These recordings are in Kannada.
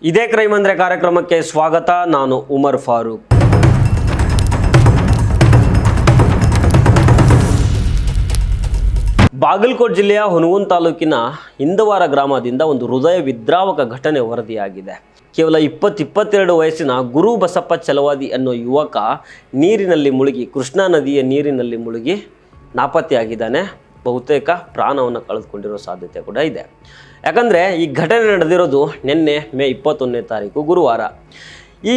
ಇದೇ ಕ್ರೈಮ್ ಅಂದ್ರೆ ಕಾರ್ಯಕ್ರಮಕ್ಕೆ ಸ್ವಾಗತ. ನಾನು ಉಮರ್ ಫಾರೂಕ್. ಬಾಗಲಕೋಟೆ ಜಿಲ್ಲೆಯ ಹುನಗುಂದ ತಾಲೂಕಿನ ಇಂದವಾರ ಗ್ರಾಮದಿಂದ ಒಂದು ಹೃದಯ ವಿದ್ರಾವಕ ಘಟನೆ ವರದಿಯಾಗಿದೆ. ಕೇವಲ 22 ವಯಸ್ಸಿನ ಗುರು ಬಸಪ್ಪ ಚಲವಾದಿ ಅನ್ನೋ ಯುವಕ ನೀರಿನಲ್ಲಿ ಮುಳುಗಿ, ಕೃಷ್ಣಾ ನದಿಯ ನೀರಿನಲ್ಲಿ ಮುಳುಗಿ ನಾಪತ್ತೆಯಾಗಿದ್ದಾನೆ. ಬಹುತೇಕ ಪ್ರಾಣವನ್ನು ಕಳೆದುಕೊಂಡಿರೋ ಸಾಧ್ಯತೆ ಕೂಡ ಇದೆ. ಯಾಕಂದರೆ ಈ ಘಟನೆ ನಡೆದಿರೋದು ನಿನ್ನೆ ಮೇ 21ನೇ ತಾರೀಕು ಗುರುವಾರ. ಈ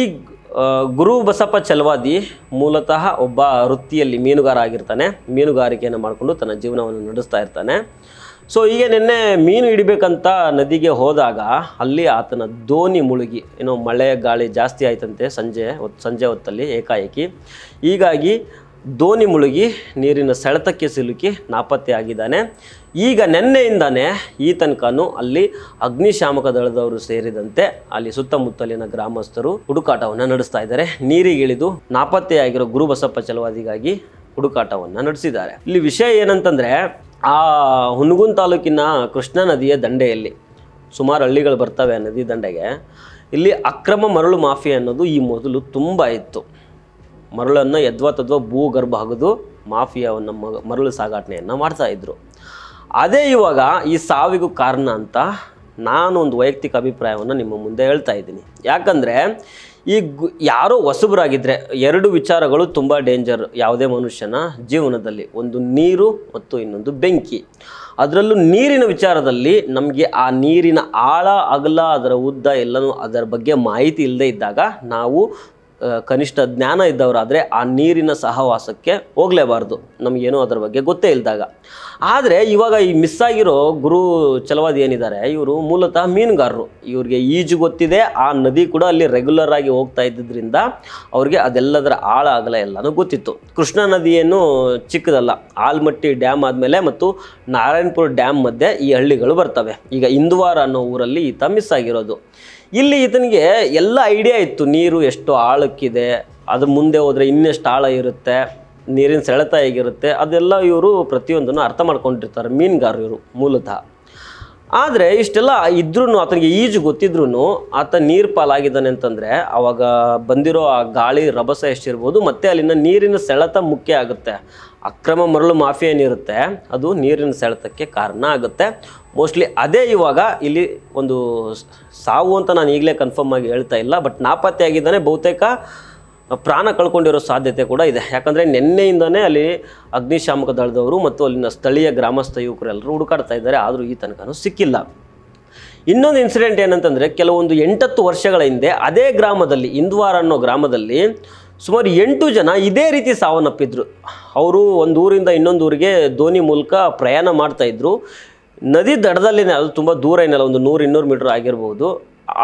ಗುರು ಬಸಪ್ಪ ಚಲವಾದಿ ಮೂಲತಃ ಒಬ್ಬ ವೃತ್ತಿಯಲ್ಲಿ ಮೀನುಗಾರ ಆಗಿರ್ತಾನೆ. ಮೀನುಗಾರಿಕೆಯನ್ನು ಮಾಡಿಕೊಂಡು ತನ್ನ ಜೀವನವನ್ನು ನಡೆಸ್ತಾ ಇರ್ತಾನೆ. ಸೊ ಹೀಗೆ ನಿನ್ನೆ ಮೀನು ಹಿಡಿಬೇಕಂತ ನದಿಗೆ ಹೋದಾಗ ಅಲ್ಲಿ ಆತನ ದೋಣಿ ಮುಳುಗಿ, ಏನೋ ಮಳೆ ಗಾಳಿ ಜಾಸ್ತಿ ಆಯ್ತಂತೆ ಸಂಜೆ ಹೊತ್ತಲ್ಲಿ ಏಕಾಏಕಿ. ಹೀಗಾಗಿ ದೋಣಿ ಮುಳುಗಿ ನೀರಿನ ಸೆಳೆತಕ್ಕೆ ಸಿಲುಕಿ ನಾಪತ್ತೆ ಆಗಿದ್ದಾನೆ. ಈಗ ನಿನ್ನೆಯಿಂದಾನೇ ಈ ತನಕನೂ ಅಲ್ಲಿ ಅಗ್ನಿಶಾಮಕ ದಳದವರು ಸೇರಿದಂತೆ ಅಲ್ಲಿ ಸುತ್ತಮುತ್ತಲಿನ ಗ್ರಾಮಸ್ಥರು ಹುಡುಕಾಟವನ್ನು ನಡೆಸ್ತಾ ಇದ್ದಾರೆ. ನೀರಿಗಿಳಿದು ನಾಪತ್ತೆಯಾಗಿರೋ ಗುರು ಬಸಪ್ಪ ಚಲವಾದಿಗಾಗಿ ಹುಡುಕಾಟವನ್ನು ನಡೆಸಿದ್ದಾರೆ. ಇಲ್ಲಿ ವಿಷಯ ಏನಂತಂದರೆ, ಆ ಹುನಗುಂದ ತಾಲೂಕಿನ ಕೃಷ್ಣಾ ನದಿಯ ದಂಡೆಯಲ್ಲಿ ಸುಮಾರು ಹಳ್ಳಿಗಳು ಬರ್ತವೆ. ನದಿ ದಂಡೆಗೆ ಇಲ್ಲಿ ಅಕ್ರಮ ಮರಳು ಮಾಫಿಯಾ ಅನ್ನೋದು ಈ ಮೊದಲು ತುಂಬ ಇತ್ತು. ಮರಳನ್ನು ಯದ್ವಾ ಭೂಗರ್ಭ ಹಗದು ಮಾಫಿಯಾವನ್ನು ಮರಳು ಸಾಗಾಟನೆಯನ್ನು ಮಾಡ್ತಾಯಿದ್ರು. ಅದೇ ಇವಾಗ ಈ ಸಾವಿಗೂ ಕಾರಣ ಅಂತ ನಾನು ಒಂದು ವೈಯಕ್ತಿಕ ಅಭಿಪ್ರಾಯವನ್ನು ನಿಮ್ಮ ಮುಂದೆ ಹೇಳ್ತಾ ಇದ್ದೀನಿ. ಯಾಕಂದರೆ ಈ ಯಾರೋ ಹೊಸಬರಾಗಿದ್ದರೆ 2 ವಿಚಾರಗಳು ತುಂಬ ಡೇಂಜರ್ ಯಾವುದೇ ಮನುಷ್ಯನ ಜೀವನದಲ್ಲಿ. ಒಂದು ನೀರು ಮತ್ತು ಇನ್ನೊಂದು ಬೆಂಕಿ. ಅದರಲ್ಲೂ ನೀರಿನ ವಿಚಾರದಲ್ಲಿ ನಮಗೆ ಆ ನೀರಿನ ಆಳ ಅಗಲ ಅದರ ಉದ್ದ ಎಲ್ಲನೂ ಅದರ ಬಗ್ಗೆ ಮಾಹಿತಿ ಇಲ್ಲದೆ ಇದ್ದಾಗ, ನಾವು ಕನಿಷ್ಠ ಜ್ಞಾನ ಇದ್ದವರಾದರೆ ಆ ನೀರಿನ ಸಹವಾಸಕ್ಕೆ ಹೋಗಲೇಬಾರ್ದು, ನಮಗೇನೋ ಅದರ ಬಗ್ಗೆ ಗೊತ್ತೇ ಇಲ್ಲದಾಗ. ಆದರೆ ಇವಾಗ ಈ ಮಿಸ್ ಆಗಿರೋ ಗುರು ಚಲವಾದಿ ಏನಿದ್ದಾರೆ, ಇವರು ಮೂಲತಃ ಮೀನುಗಾರರು. ಇವ್ರಿಗೆ ಈಜು ಗೊತ್ತಿದೆ. ಆ ನದಿ ಕೂಡ ಅಲ್ಲಿ ರೆಗ್ಯುಲರ್ ಆಗಿ ಹೋಗ್ತಾ ಇದ್ದಿದ್ದರಿಂದ ಅವ್ರಿಗೆ ಅದೆಲ್ಲದರ ಆಳ ಅಗಲ ಎಲ್ಲನೂ ಗೊತ್ತಿತ್ತು. ಕೃಷ್ಣಾ ನದಿ ಏನು ಚಿಕ್ಕದಲ್ಲ. ಆಲ್ಮಟ್ಟಿ ಡ್ಯಾಮ್ ಆದಮೇಲೆ ಮತ್ತು ನಾರಾಯಣಪುರ ಡ್ಯಾಮ್ ಮಧ್ಯೆ ಈ ಹಳ್ಳಿಗಳು ಬರ್ತವೆ. ಈಗ ಇಂದವಾರ ಅನ್ನೋ ಊರಲ್ಲಿ ಈತ ಮಿಸ್ ಆಗಿರೋದು. ಇಲ್ಲಿ ಈತನಿಗೆ ಎಲ್ಲ ಐಡಿಯಾ ಇತ್ತು, ನೀರು ಎಷ್ಟು ಆಳಕ್ಕಿದೆ, ಅದು ಮುಂದೆ ಹೋದರೆ ಇನ್ನೆಷ್ಟು ಆಳ ಇರುತ್ತೆ, ನೀರಿನ ಸೆಳೆತ ಹೇಗಿರುತ್ತೆ, ಅದೆಲ್ಲ ಇವರು ಪ್ರತಿಯೊಂದನ್ನು ಅರ್ಥ ಮಾಡ್ಕೊಂಡಿರ್ತಾರೆ ಮೀನುಗಾರರು ಇವರು ಮೂಲತಃ. ಆದರೆ ಇಷ್ಟೆಲ್ಲ ಇದ್ರೂ ಆತನಿಗೆ ಈಜು ಗೊತ್ತಿದ್ರೂ ಆತ ನೀರು ಪಾಲಾಗಿದ್ದಾನೆ ಅಂತಂದರೆ ಆವಾಗ ಬಂದಿರೋ ಆ ಗಾಳಿ ರಭಸ ಎಷ್ಟಿರ್ಬೋದು, ಮತ್ತು ಅಲ್ಲಿನ ನೀರಿನ ಸೆಳೆತ ಮುಖ್ಯ ಆಗುತ್ತೆ. ಅಕ್ರಮ ಮರಳು ಮಾಫಿಯಾ ಏನಿರುತ್ತೆ ಅದು ನೀರಿನ ಸೆಳೆತಕ್ಕೆ ಕಾರಣ ಆಗುತ್ತೆ. ಮೋಸ್ಟ್ಲಿ ಅದೇ ಇವಾಗ ಇಲ್ಲಿ ಒಂದು ಸಾವು ಅಂತ ನಾನು ಈಗಲೇ ಕನ್ಫರ್ಮ್ ಆಗಿ ಹೇಳ್ತಾ ಇಲ್ಲ, ಬಟ್ ನಾಪತ್ತೆ ಆಗಿದ್ದಾನೆ. ಬಹುತೇಕ ಪ್ರಾಣ ಕಳ್ಕೊಂಡಿರೋ ಸಾಧ್ಯತೆ ಕೂಡ ಇದೆ. ಯಾಕಂದರೆ ನಿನ್ನೆಯಿಂದನೇ ಅಲ್ಲಿ ಅಗ್ನಿಶಾಮಕ ದಳದವರು ಮತ್ತು ಅಲ್ಲಿನ ಸ್ಥಳೀಯ ಗ್ರಾಮಸ್ಥ ಯುವಕರೆಲ್ಲರೂ ಹುಡುಕಾಡ್ತಾ ಇದ್ದಾರೆ. ಆದರೂ ಈ ತನಕನೂ ಸಿಕ್ಕಿಲ್ಲ. ಇನ್ನೊಂದು ಇನ್ಸಿಡೆಂಟ್ ಏನಂತಂದರೆ, ಕೆಲವೊಂದು 8-10 ವರ್ಷಗಳ ಹಿಂದೆ ಅದೇ ಗ್ರಾಮದಲ್ಲಿ, ಇಂದವಾರ ಅನ್ನೋ ಗ್ರಾಮದಲ್ಲಿ ಸುಮಾರು 8 ಜನ ಇದೇ ರೀತಿ ಸಾವನ್ನಪ್ಪಿದ್ರು. ಅವರು ಒಂದು ಊರಿಂದ ಇನ್ನೊಂದು ಊರಿಗೆ ದೋಣಿ ಮೂಲಕ ಪ್ರಯಾಣ ಮಾಡ್ತಾಯಿದ್ರು. ನದಿ ದಡದಲ್ಲಿನೇ, ಅದು ತುಂಬ ದೂರ ಏನಲ್ಲ, ಒಂದು 100-200 ಮೀಟ್ರ್ ಆಗಿರ್ಬೋದು.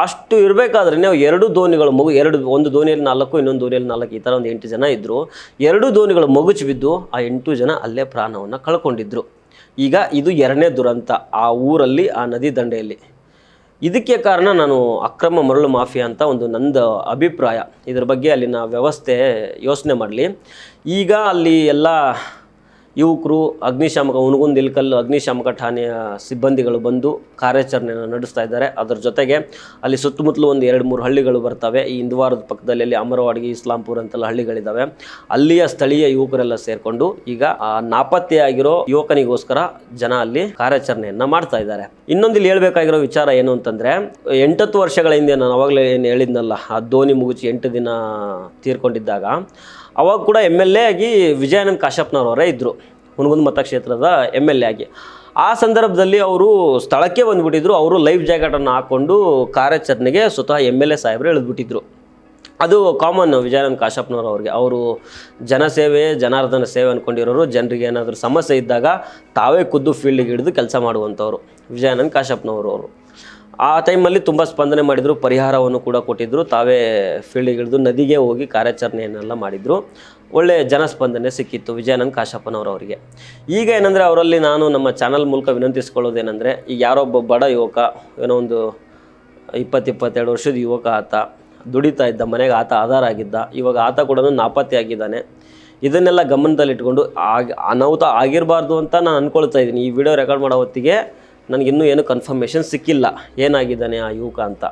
ಅಷ್ಟು ಇರಬೇಕಾದ್ರೆ 2 ದೋಣಿಗಳು ಒಂದು ದೋಣಿಯಲ್ಲಿ 4, ಇನ್ನೊಂದು ದೋಣಿಯಲ್ಲಿ 4, ಈ ಥರ ಒಂದು 8 ಜನ ಇದ್ದರು. 2 ದೋಣಿಗಳು ಮಗುಚಿ ಬಿದ್ದು ಆ 8 ಜನ ಅಲ್ಲೇ ಪ್ರಾಣವನ್ನು ಕಳ್ಕೊಂಡಿದ್ರು. ಈಗ ಇದು 2ನೇ ದುರಂತ ಆ ಊರಲ್ಲಿ, ಆ ನದಿ ದಂಡೆಯಲ್ಲಿ. ಇದಕ್ಕೆ ಕಾರಣ ನಾನು ಅಕ್ರಮ ಮರಳು ಮಾಫಿಯಾ ಅಂತ ಒಂದು ನಂದು ಅಭಿಪ್ರಾಯ. ಇದ್ರ ಬಗ್ಗೆ ಅಲ್ಲಿನ ವ್ಯವಸ್ಥೆ ಯೋಚನೆ ಮಾಡಲಿ. ಈಗ ಅಲ್ಲಿ ಎಲ್ಲ ಯುವಕರು ಹುನಗುಂದ ಇಲ್ಕಲ್ಲು ಅಗ್ನಿಶಾಮಕ ಠಾಣೆಯ ಸಿಬ್ಬಂದಿಗಳು ಬಂದು ಕಾರ್ಯಾಚರಣೆಯನ್ನು ನಡೆಸ್ತಾ ಇದ್ದಾರೆ. ಅದರ ಜೊತೆಗೆ ಅಲ್ಲಿ ಸುತ್ತಮುತ್ತಲು ಒಂದು 2-3 ಹಳ್ಳಿಗಳು ಬರ್ತವೆ. ಈ ಇಂದವಾರದ ಪಕ್ಕದಲ್ಲಿ ಅಲ್ಲಿ ಅಮರವಾಡಿಗೆ, ಇಸ್ಲಾಂಪುರ ಅಂತೆಲ್ಲ ಹಳ್ಳಿಗಳಿದ್ದಾವೆ. ಅಲ್ಲಿಯ ಸ್ಥಳೀಯ ಯುವಕರೆಲ್ಲ ಸೇರಿಕೊಂಡು ಈಗ ಆ ನಾಪತ್ತೆಯಾಗಿರೋ ಯುವಕನಿಗೋಸ್ಕರ ಜನ ಅಲ್ಲಿ ಕಾರ್ಯಾಚರಣೆಯನ್ನು ಮಾಡ್ತಾ ಇದ್ದಾರೆ. ಇನ್ನೊಂದು ಇಲ್ಲಿ ಹೇಳ್ಬೇಕಾಗಿರೋ ವಿಚಾರ ಏನು ಅಂತಂದರೆ, 8-10 ವರ್ಷಗಳ ಹಿಂದೆ ನಾನು ಅವಾಗಲೇ ಏನು ಹೇಳಿದ್ನಲ್ಲ, ಆ ದೋಣಿ ಮುಗುಚಿ 8 ದಿನ ತೀರ್ಕೊಂಡಿದ್ದಾಗ ಅವಾಗ ಕೂಡ MLA ಆಗಿ ವಿಜಯಾನಂದ ಕಾಶಪ್ಪನವರವರೇ ಇದ್ದರು, ಹುನಗುಂದ ಮತಕ್ಷೇತ್ರದ MLA ಆಗಿ. ಆ ಸಂದರ್ಭದಲ್ಲಿ ಅವರು ಸ್ಥಳಕ್ಕೆ ಬಂದುಬಿಟ್ಟಿದ್ರು. ಅವರು ಲೈಫ್ ಜಾಕೆಟನ್ನು ಹಾಕ್ಕೊಂಡು ಕಾರ್ಯಾಚರಣೆಗೆ ಸ್ವತಃ MLA ಸಾಹೇಬರು ಇಳಿದ್ಬಿಟ್ಟಿದ್ರು. ಅದು ಕಾಮನ್ ವಿಜಯಾನಂದ ಕಾಶಪ್ಪನವ್ರಿಗೆ. ಅವರು ಜನಸೇವೆ, ಜನಾರ್ದನ ಸೇವೆ ಅಂದ್ಕೊಂಡಿರೋರು. ಜನರಿಗೆ ಏನಾದರೂ ಸಮಸ್ಯೆ ಇದ್ದಾಗ ತಾವೇ ಖುದ್ದು ಫೀಲ್ಡಿಗೆ ಹಿಡಿದು ಕೆಲಸ ಮಾಡುವಂಥವ್ರು ವಿಜಯಾನಂದ ಕಾಶಪ್ಪನವರು. ಆ ಟೈಮಲ್ಲಿ ತುಂಬ ಸ್ಪಂದನೆ ಮಾಡಿದರು, ಪರಿಹಾರವನ್ನು ಕೂಡ ಕೊಟ್ಟಿದ್ದರು. ತಾವೇ ಫೀಲ್ಡಿಗೆ ಹಿಡಿದು ನದಿಗೆ ಹೋಗಿ ಕಾರ್ಯಾಚರಣೆಯನ್ನೆಲ್ಲ ಮಾಡಿದರು. ಒಳ್ಳೆಯ ಜನಸ್ಪಂದನೆ ಸಿಕ್ಕಿತ್ತು ವಿಜಯಾನಂದ ಕಾಶಪ್ಪನವರವರಿಗೆ. ಈಗ ಏನಂದರೆ, ಅವರಲ್ಲಿ ನಾನು ನಮ್ಮ ಚಾನಲ್ ಮೂಲಕ ವಿನಂತಿಸ್ಕೊಳ್ಳೋದೇನೆಂದರೆ, ಈಗ ಯಾರೊಬ್ಬ ಬಡ ಯುವಕ, ಏನೋ ಒಂದು 20-22 ವರ್ಷದ ಯುವಕ, ಆತ ದುಡಿತಾ ಇದ್ದ, ಮನೆಗೆ ಆತ ಆಧಾರ ಆಗಿದ್ದ. ಇವಾಗ ಆತ ಕೂಡ ನಾಪತ್ತೆ ಆಗಿದ್ದಾನೆ. ಇದನ್ನೆಲ್ಲ ಗಮನದಲ್ಲಿಟ್ಕೊಂಡು ಅನಾಹುತ ಆಗಿರಬಾರ್ದು ಅಂತ ನಾನು ಅಂದ್ಕೊಳ್ತಾ ಇದ್ದೀನಿ. ಈ ವಿಡಿಯೋ ರೆಕಾರ್ಡ್ ಮಾಡೋ ಹೊತ್ತಿಗೆ ನನಗಿನ್ನೂ ಏನು ಕನ್ಫರ್ಮೇಷನ್ ಸಿಕ್ಕಿಲ್ಲ ಏನಾಗಿದ್ದಾನೆ ಆ ಯುವಕ ಅಂತ.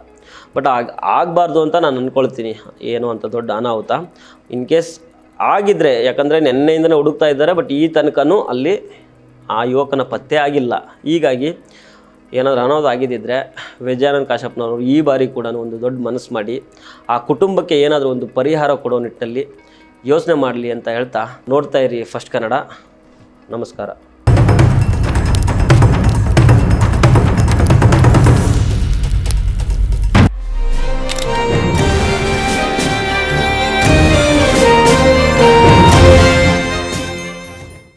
ಬಟ್ ಆಗಬಾರ್ದು ಅಂತ ನಾನು ಅಂದ್ಕೊಳ್ತೀನಿ. ಏನು ಅಂತ ದೊಡ್ಡ ಅನಾಹುತ ಇನ್ ಕೇಸ್ ಆಗಿದ್ದರೆ, ಯಾಕಂದರೆ ನೆನ್ನೆಯಿಂದನೇ ಹುಡುಕ್ತಾ ಇದ್ದಾರೆ, ಬಟ್ ಈ ತನಕನೂ ಅಲ್ಲಿ ಆ ಯುವಕನ ಪತ್ತೆ ಆಗಿಲ್ಲ. ಹೀಗಾಗಿ ಏನಾದರೂ ಅನಾಹುತ ಆಗಿದ್ದಿದ್ರೆ ಗಜಾನನ ಕಾಶಪ್ಪನವರು ಈ ಬಾರಿ ಕೂಡ ಒಂದು ದೊಡ್ಡ ಮನಸ್ಸು ಮಾಡಿ ಆ ಕುಟುಂಬಕ್ಕೆ ಏನಾದರೂ ಒಂದು ಪರಿಹಾರ ಕೊಡೋ ನಿಟ್ಟಲ್ಲಿ ಯೋಚನೆ ಮಾಡಲಿ ಅಂತ ಹೇಳ್ತಾ, ನೋಡ್ತಾ ಇರಿ ಫಸ್ಟ್ ಕನ್ನಡ. ನಮಸ್ಕಾರ.